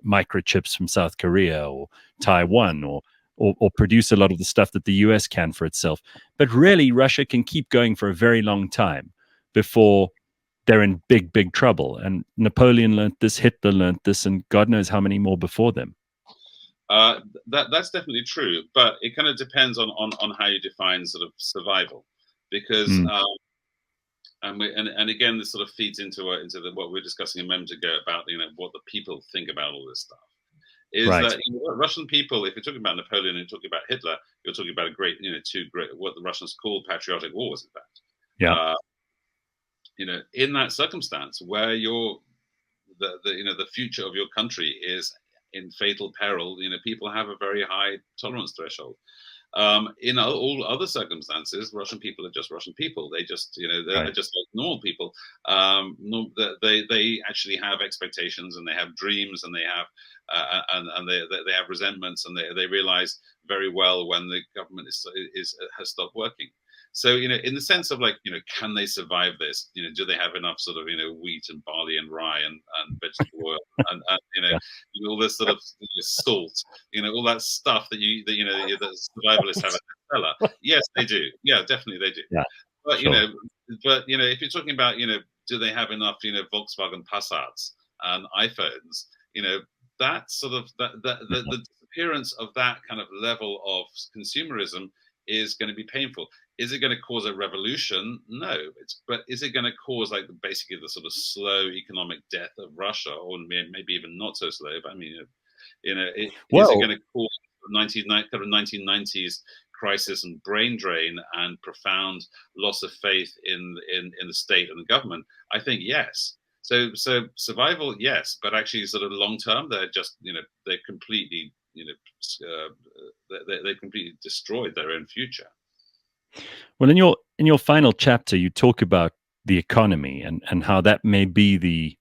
microchips from South Korea or Taiwan or produce a lot of the stuff that the US can for itself. But really, Russia can keep going for a very long time before they're in big, big trouble. And Napoleon learned this, Hitler learned this, and God knows how many more before them. That's definitely true, but it kind of depends on how you define sort of survival, because and again, this sort of feeds into what we were discussing a moment ago about what the people think about all this stuff. Is Right. that Russian people? If you're talking about Napoleon and you're talking about Hitler, you're talking about two great, what the Russians called patriotic wars. In fact, Yeah. In that circumstance where the future of your country is in fatal peril, people have a very high tolerance threshold. In all other circumstances, Russian people are just Russian people. They just, they're Right. just like normal people. They actually have expectations, and they have dreams, and they have and they have resentments, and they realize very well when the government has stopped working. So, in the sense of can they survive this? Do they have enough sort of, wheat and barley and rye and vegetable oil and Yeah. all this sort of salt, all that stuff that that survivalists have in their cellar? Yes, they do. Yeah, definitely they do. Yeah. But Sure. if you're talking about do they have enough Volkswagen Passats and iPhones? That sort of the disappearance of that kind of level of consumerism is going to be painful. Is it going to cause a revolution? No. But is it going to cause basically the sort of slow economic death of Russia, or maybe even not so slow? But I mean, is it going to cause 1990s crisis and brain drain and profound loss of faith in the state and the government? I think yes. So survival, yes, but actually, sort of long term, they're just they're completely they completely destroyed their own future. Well, in your final chapter, you talk about the economy and how that may be the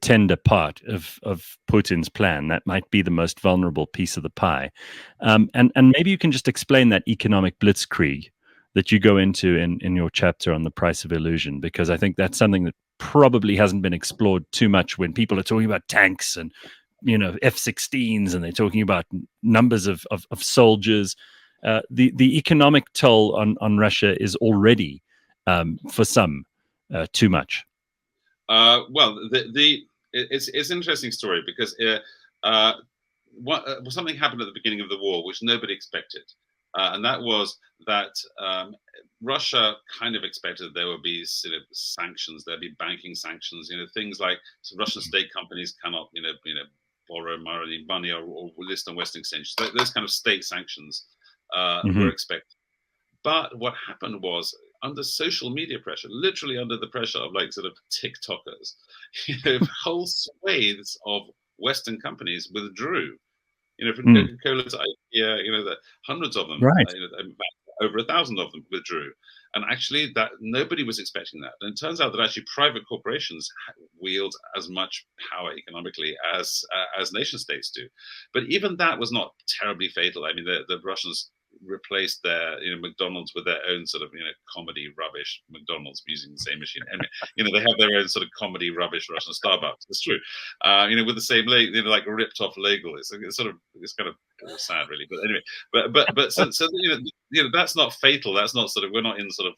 tender part of Putin's plan. That might be the most vulnerable piece of the pie. And maybe you can just explain that economic blitzkrieg that you go into in your chapter on the price of illusion, because I think that's something that probably hasn't been explored too much when people are talking about tanks and F-16s, and they're talking about numbers of soldiers. The economic toll on Russia is already, for some, too much. Well, it's an interesting story because something happened at the beginning of the war which nobody expected, and that was that Russia kind of expected there would be sort of sanctions, there'd be banking sanctions, things like Russian state companies cannot, borrow money or list on Western exchanges. Those kind of state sanctions were expected. But what happened was, under social media pressure, literally under the pressure of sort of TikTokers, whole swathes of Western companies withdrew. From Coca-Cola to IKEA, that hundreds of them, Right. over 1,000 of them withdrew. And actually, that nobody was expecting that. And it turns out that actually private corporations wield as much power economically as nation states do. But even that was not terribly fatal. I mean, the Russians replaced their McDonald's with their own sort of comedy rubbish McDonald's using the same machine. And they have their own sort of comedy rubbish Russian Starbucks. It's true. With the same like a ripped off label. It's kind of sad, really. But anyway, but so that's not fatal. That's not sort of, we're not in sort of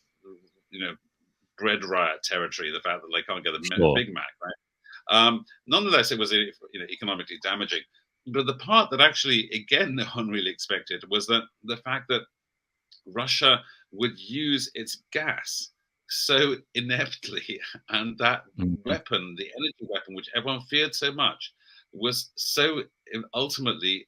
bread riot territory. The fact that they can't get a Big Mac, right? Nonetheless, it was economically damaging. But the part that actually, again, no one really expected was that the fact that Russia would use its gas so ineptly, and that weapon, the energy weapon, which everyone feared so much, was so ultimately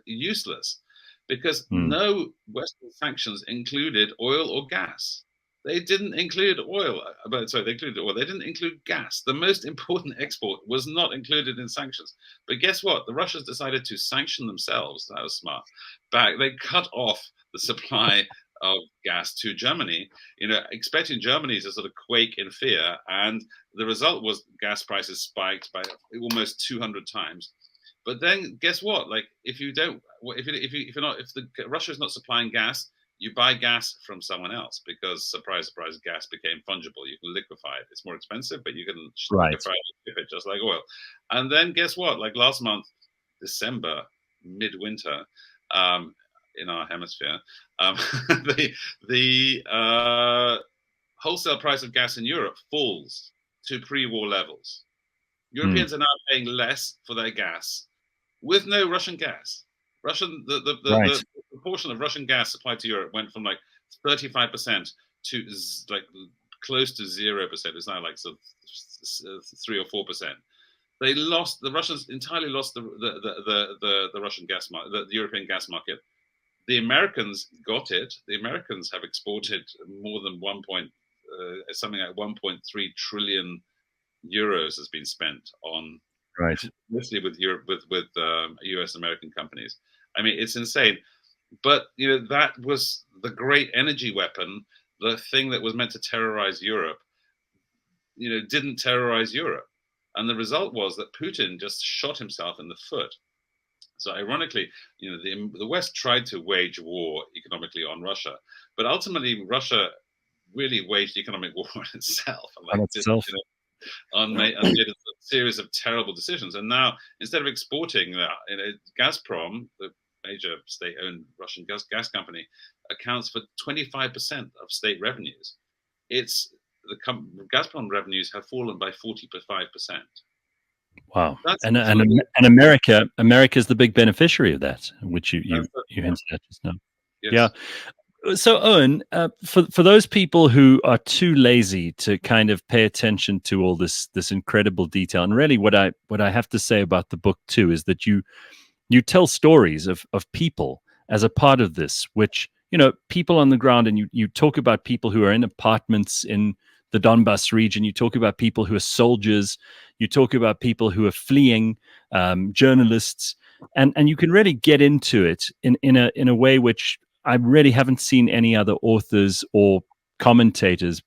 useless, because no Western sanctions included oil or gas. They didn't include oil. They included oil. They didn't include gas. The most important export was not included in sanctions. But guess what? The Russians decided to sanction themselves. That was smart. They cut off the supply of gas to Germany, expecting Germany to sort of quake in fear. And the result was gas prices spiked by almost 200 times. But then guess what? Like if Russia is not supplying gas, you buy gas from someone else because surprise, surprise, gas became fungible. You can liquefy it. It's more expensive, but you can liquefy it just like oil. And then guess what? Like last month, December, midwinter, in our hemisphere, the wholesale price of gas in Europe falls to pre-war levels. Europeans are now paying less for their gas with no Russian gas. The proportion of Russian gas supplied to Europe went from like 35% to like close to 0%. It's now like sort of 3 or 4%. The Russians entirely lost the Russian gas market, the European gas market. The Americans got it. The Americans have exported more than something like 1.3 trillion euros has been spent on, mostly with Europe, with US American companies. I mean, it's insane. But that was the great energy weapon, the thing that was meant to terrorize Europe. Didn't terrorize Europe, and the result was that Putin just shot himself in the foot. So ironically, the West tried to wage war economically on Russia, but ultimately Russia really waged economic war on itself. And made a series of terrible decisions. And now, instead of exporting, Gazprom, the major state-owned Russian gas company, accounts for 25% of state revenues. Gazprom revenues have fallen by 45%. Wow. And America is the big beneficiary of that, which you hinted at just now. Yes. Yeah. So, Owen, for those people who are too lazy to kind of pay attention to all this incredible detail, and really what I have to say about the book too is that you tell stories of people as a part of this, which people on the ground, and you talk about people who are in apartments in the Donbas region. You talk about people who are soldiers. You talk about people who are fleeing, journalists, and you can really get into it in a way which I really haven't seen any other authors or commentators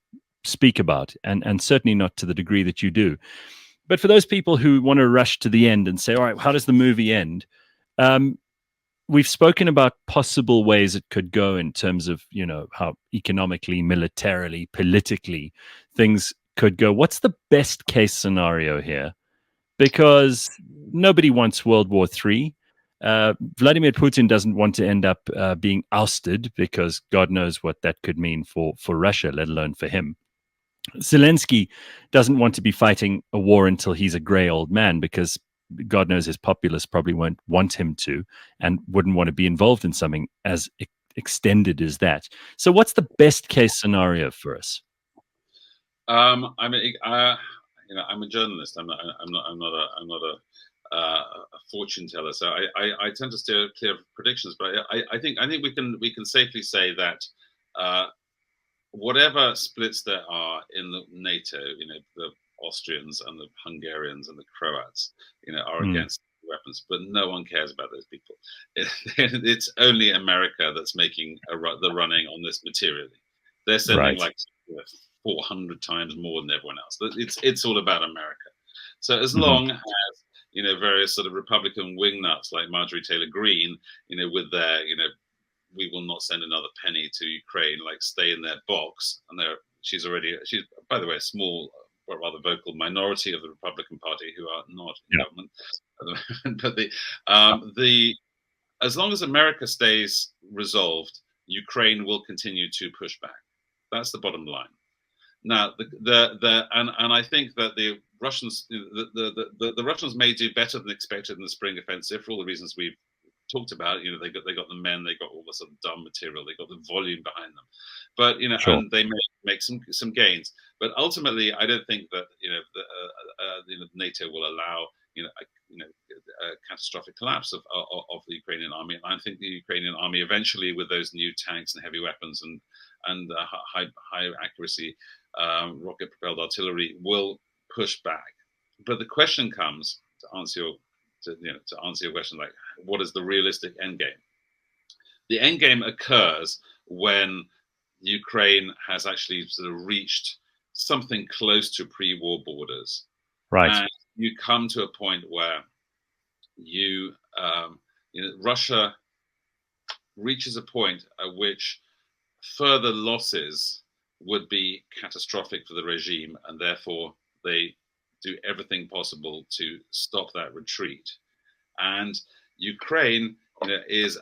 speak about, and certainly not to the degree that you do. But for those people who want to rush to the end and say, all right, how does the movie end? We've spoken about possible ways it could go in terms of, how economically, militarily, politically things could go. What's the best case scenario here? Because nobody wants World War III. Vladimir Putin doesn't want to end up being ousted, because God knows what that could mean for Russia, let alone for him. Zelensky doesn't want to be fighting a war until he's a gray old man, because God knows his populace probably won't want him to, and wouldn't want to be involved in something as extended as that. So what's the best case scenario for us? I'm a journalist. I'm not a fortune teller. So I tend to steer clear of predictions. But I think we can safely say that whatever splits there are in the NATO, the Austrians and the Hungarians and the Croats, are against weapons, but no one cares about those people. It's only America that's making the running on this materially. They're sending like 400 times more than everyone else. It's all about America. So as long as various sort of Republican wingnuts like Marjorie Taylor Greene, with their we will not send another penny to Ukraine, like stay in their box, and she's by the way a small but rather vocal minority of the Republican Party who are not in government. But as long as America stays resolved, Ukraine will continue to push back. That's the bottom line. Now, and I think that the Russians, the Russians may do better than expected in the spring offensive for all the reasons we've talked about. They got the men, they got all the sort of dumb material, they got the volume behind them, but and they may make some gains. But ultimately, I don't think that NATO will allow a catastrophic collapse of the Ukrainian army. I think the Ukrainian army eventually, with those new tanks and heavy weapons and high accuracy rocket propelled artillery, will push back. But the question comes, to answer your question, like, what is the realistic end game? The end game occurs when Ukraine has actually sort of reached something close to pre-war borders. Right. And you come to a point where Russia reaches a point at which further losses would be catastrophic for the regime, and therefore they do everything possible to stop that retreat. And Ukraine, is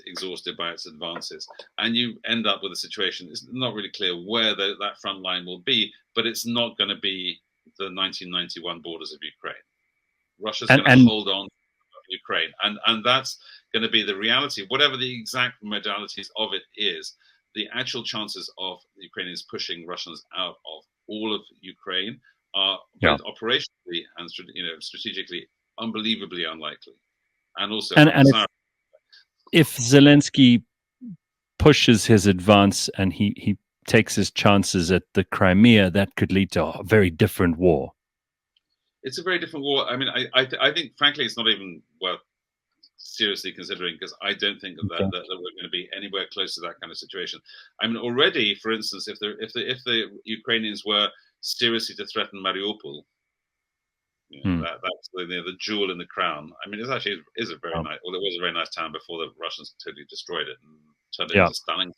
exhausted by its advances, and you end up with a situation. It's not really clear where that front line will be, but it's not going to be the 1991 borders of Ukraine. Russia's going to hold on to Ukraine, and that's going to be the reality. Whatever the exact modalities of it is, the actual chances of the Ukrainians pushing Russians out of all of Ukraine are both operationally and strategically unbelievably unlikely. And also, if Zelensky pushes his advance and he takes his chances at the Crimea, that could lead to a very different war. It's a very different war. I mean, I think, frankly, it's not even worth seriously considering, because I don't think that we're going to be anywhere close to that kind of situation. I mean, already, for instance, if the Ukrainians were seriously to threaten Mariupol, that's the jewel in the crown. I mean, it actually is a very nice. Well, it was a very nice town before the Russians totally destroyed it and turned it into stunning.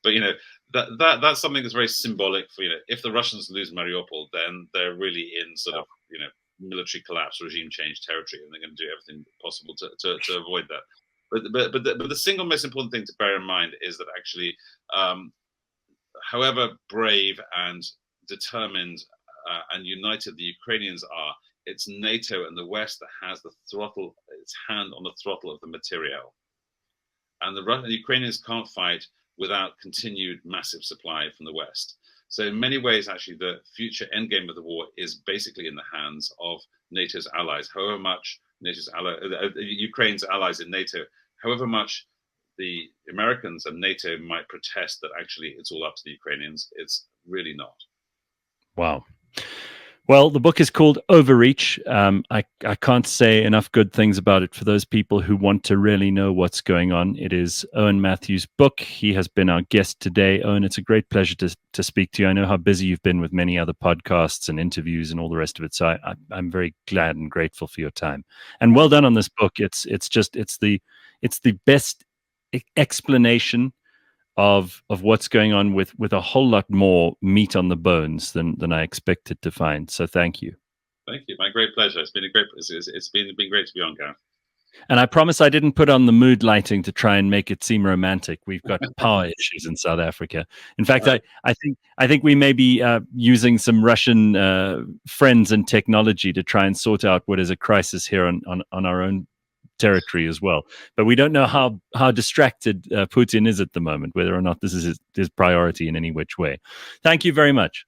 But that's something that's very symbolic for if the Russians lose Mariupol, then they're really in sort of military collapse, regime change territory, and they're going to do everything possible to avoid that. But the single most important thing to bear in mind is that actually, however brave and determined and united the Ukrainians are, it's NATO and the West that has its hand on the throttle of the materiel. And the Ukrainians can't fight without continued massive supply from the West. So in many ways, actually, the future endgame of the war is basically in the hands of NATO's allies. However much Ukraine's allies in NATO, however much the Americans and NATO might protest that actually it's all up to the Ukrainians, it's really not. Wow. Well, the book is called Overreach. I can't say enough good things about it for those people who want to really know what's going on. It is Owen Matthews' book. He has been our guest today. Owen, it's a great pleasure to speak to you. I know how busy you've been with many other podcasts and interviews and all the rest of it. So I'm very glad and grateful for your time. And well done on this book. It's the best explanation of what's going on with a whole lot more meat on the bones than I expected to find. So thank you. Thank you. My great pleasure. It's been been great to be on, Gareth. And I promise I didn't put on the mood lighting to try and make it seem romantic. We've got power issues in South Africa. In fact, I think we may be using some Russian friends and technology to try and sort out what is a crisis here on our own territory as well. But we don't know how distracted Putin is at the moment, whether or not this is his priority in any which way. Thank you very much.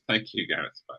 Thank you, Gareth. Bye.